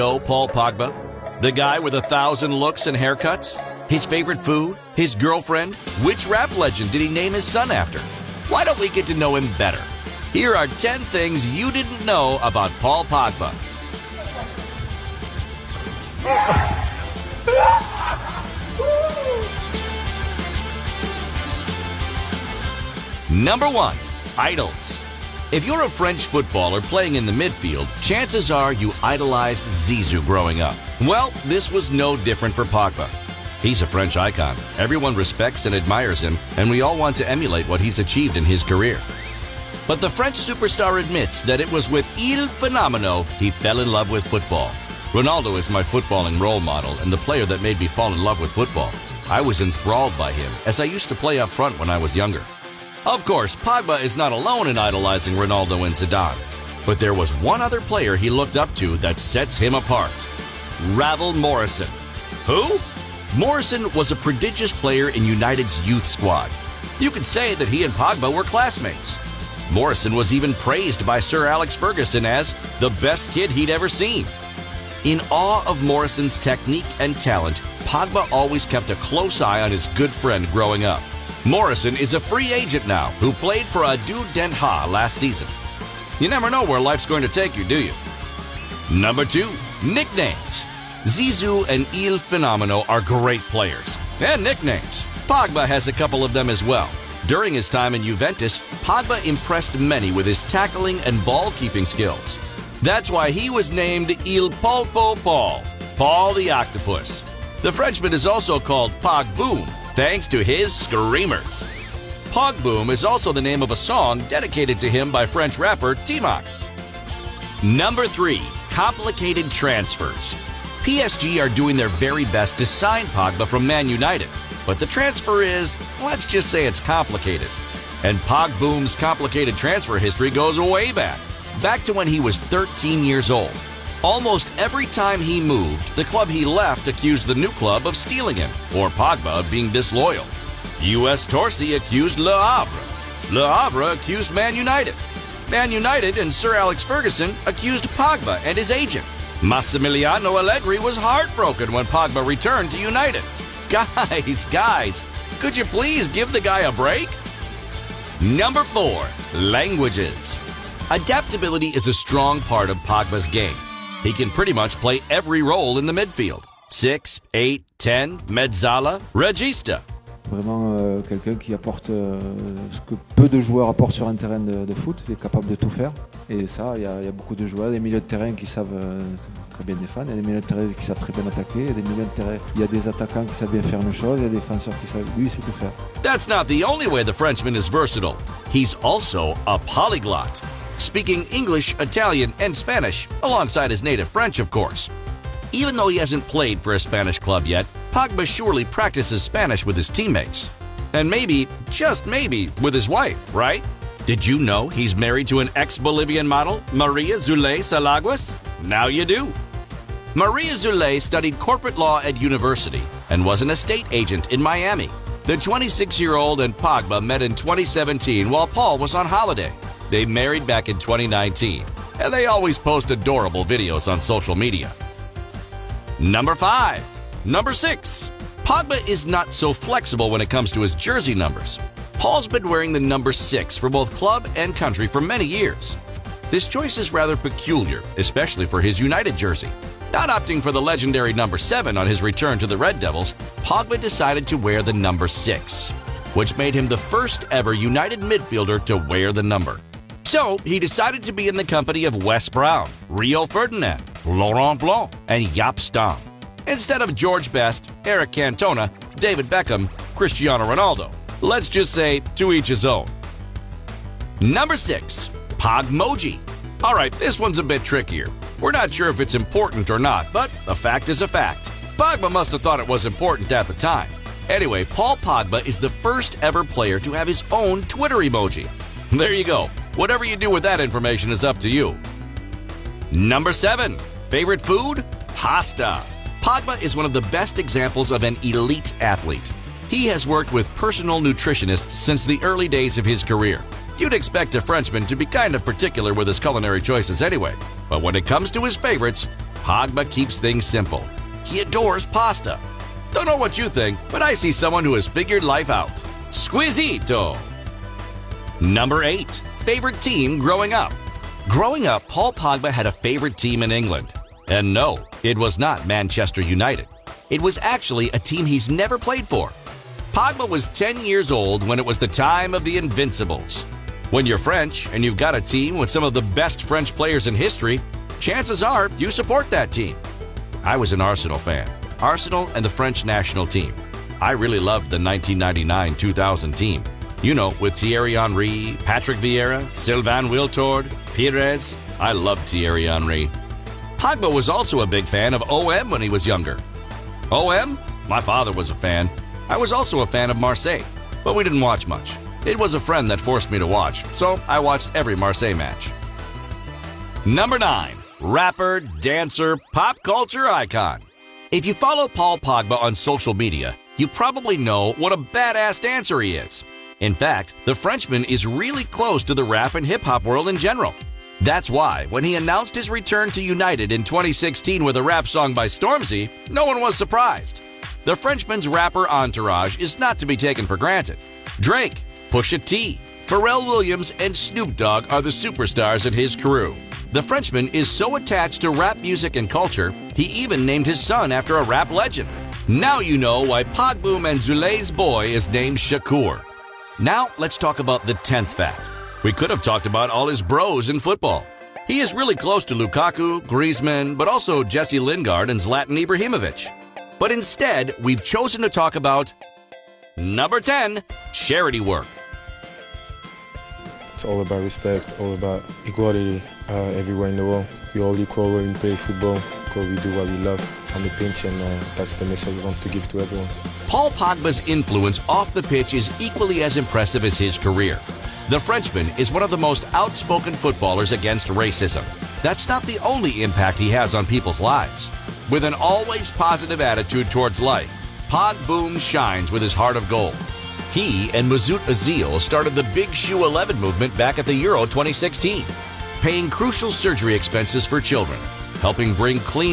know Paul Pogba? The guy with 1,000 looks and haircuts? His favorite food? His girlfriend? Which rap legend did he name his son after? Why don't we get to know him better? Here are 10 things you didn't know about Paul Pogba. Number 1. Idols. If you're a French footballer playing in the midfield, chances are you idolized Zizou growing up. Well, this was no different for Pogba. He's a French icon. Everyone respects and admires him, and we all want to emulate what he's achieved in his career. But the French superstar admits that it was with Il Fenomeno he fell in love with football. Ronaldo is my footballing role model and the player that made me fall in love with football. I was enthralled by him, as I used to play up front when I was younger. Of course, Pogba is not alone in idolizing Ronaldo and Zidane, but there was one other player he looked up to that sets him apart. Ravel Morrison. Who? Morrison was a prodigious player in United's youth squad. You could say that he and Pogba were classmates. Morrison was even praised by Sir Alex Ferguson as the best kid he'd ever seen. In awe of Morrison's technique and talent, Pogba always kept a close eye on his good friend growing up. Morrison is a free agent now who played for Ado Den Haag last season. You never know where life's going to take you, do you? Number 2. Nicknames. Zizou and Il Fenomeno are great players. And nicknames. Pogba has a couple of them as well. During his time in Juventus, Pogba impressed many with his tackling and ball-keeping skills. That's why he was named Il Polpo Paul, Paul the Octopus. The Frenchman is also called Pog Boom, thanks to his screamers. Pog Boom is also the name of a song dedicated to him by French rapper T-Mox. Number 3. Complicated transfers. PSG are doing their very best to sign Pogba from Man United, but the transfer is, let's just say it's complicated. And Pog Boom's complicated transfer history goes way back to when he was 13 years old. Almost every time he moved, the club he left accused the new club of stealing him, or Pogba of being disloyal. US Torcy accused Le Havre. Le Havre accused Man United. Man United and Sir Alex Ferguson accused Pogba and his agent. Massimiliano Allegri was heartbroken when Pogba returned to United. Guys, could you please give the guy a break? Number 4. Languages. Adaptability is a strong part of Pogba's game. He can pretty much play every role in the midfield. 6, 8, 10, mezzala, regista. Vraiment quelqu'un qui apporte ce que peu de joueurs apportent sur un terrain de foot. Il est capable de tout faire. Et ça, il y a beaucoup de joueurs, des milieux de terrain qui savent très bien défendre, il y a des milieux de terrain qui savent très bien attaquer, il y a des milieux de terrain, il y a des attaquants qui savent bien faire une chose, il y a des défenseurs qui savent, lui, il sait tout faire. That's not the only way the Frenchman is versatile. He's also a polyglot, speaking English, Italian, and Spanish, alongside his native French, of course. Even though he hasn't played for a Spanish club yet, Pogba surely practices Spanish with his teammates. And maybe, just maybe, with his wife, right? Did you know he's married to an ex-Bolivian model, Maria Zulay Salaguas? Now you do. Maria Zulay studied corporate law at university and was an estate agent in Miami. The 26-year-old and Pogba met in 2017 while Paul was on holiday. They married back in 2019, and they always post adorable videos on social media. Number 5. Number 6. Pogba is not so flexible when it comes to his jersey numbers. Paul's been wearing the number 6 for both club and country for many years. This choice is rather peculiar, especially for his United jersey. Not opting for the legendary number 7 on his return to the Red Devils, Pogba decided to wear the number 6, which made him the first ever United midfielder to wear the number. So he decided to be in the company of Wes Brown, Rio Ferdinand, Laurent Blanc, and Jaap Stam, instead of George Best, Eric Cantona, David Beckham, Cristiano Ronaldo. Let's just say, to each his own. Number 6. Pogmoji. Alright, this one's a bit trickier. We're not sure if it's important or not, but a fact is a fact. Pogba must have thought it was important at the time. Anyway, Paul Pogba is the first ever player to have his own Twitter emoji. There you go. Whatever you do with that information is up to you. Number 7. Favorite food? Pasta. Pogba is one of the best examples of an elite athlete. He has worked with personal nutritionists since the early days of his career. You'd expect a Frenchman to be kind of particular with his culinary choices anyway, but when it comes to his favorites, Pogba keeps things simple. He adores pasta. Don't know what you think, but I see someone who has figured life out. Squisito. Number 8. Favorite team growing up. Growing up, Paul Pogba had a favorite team in England. And no, it was not Manchester United. It was actually a team he's never played for. Pogba was 10 years old when it was the time of the Invincibles. When you're French and you've got a team with some of the best French players in history, chances are you support that team. I was an Arsenal fan. Arsenal and the French national team. I really loved the 1999-2000 team. You know, with Thierry Henry, Patrick Vieira, Sylvain Wiltord, Pires. I loved Thierry Henry. Pogba was also a big fan of OM when he was younger. OM? My father was a fan. I was also a fan of Marseille, but we didn't watch much. It was a friend that forced me to watch, so I watched every Marseille match. Number 9. Rapper, dancer, pop culture icon. If you follow Paul Pogba on social media, you probably know what a badass dancer he is. In fact, the Frenchman is really close to the rap and hip-hop world in general. That's why, when he announced his return to United in 2016 with a rap song by Stormzy, no one was surprised. The Frenchman's rapper entourage is not to be taken for granted. Drake, Pusha T, Pharrell Williams, and Snoop Dogg are the superstars in his crew. The Frenchman is so attached to rap music and culture, he even named his son after a rap legend. Now you know why Pogba and Zulay's boy is named Shakur. Now let's talk about the 10th fact. We could have talked about all his bros in football. He is really close to Lukaku, Griezmann, but also Jesse Lingard and Zlatan Ibrahimovic. But instead, we've chosen to talk about number 10, charity work. It's all about respect, all about equality everywhere in the world. We're all equal when we play football because we do what we love on the pitch, and that's the message we want to give to everyone. Paul Pogba's influence off the pitch is equally as impressive as his career. The Frenchman is one of the most outspoken footballers against racism. That's not the only impact he has on people's lives. With an always positive attitude towards life, Pogba shines with his heart of gold. He and Mesut Özil started the Big Shoe 11 movement back at the Euro 2016, paying crucial surgery expenses for children, helping bring clean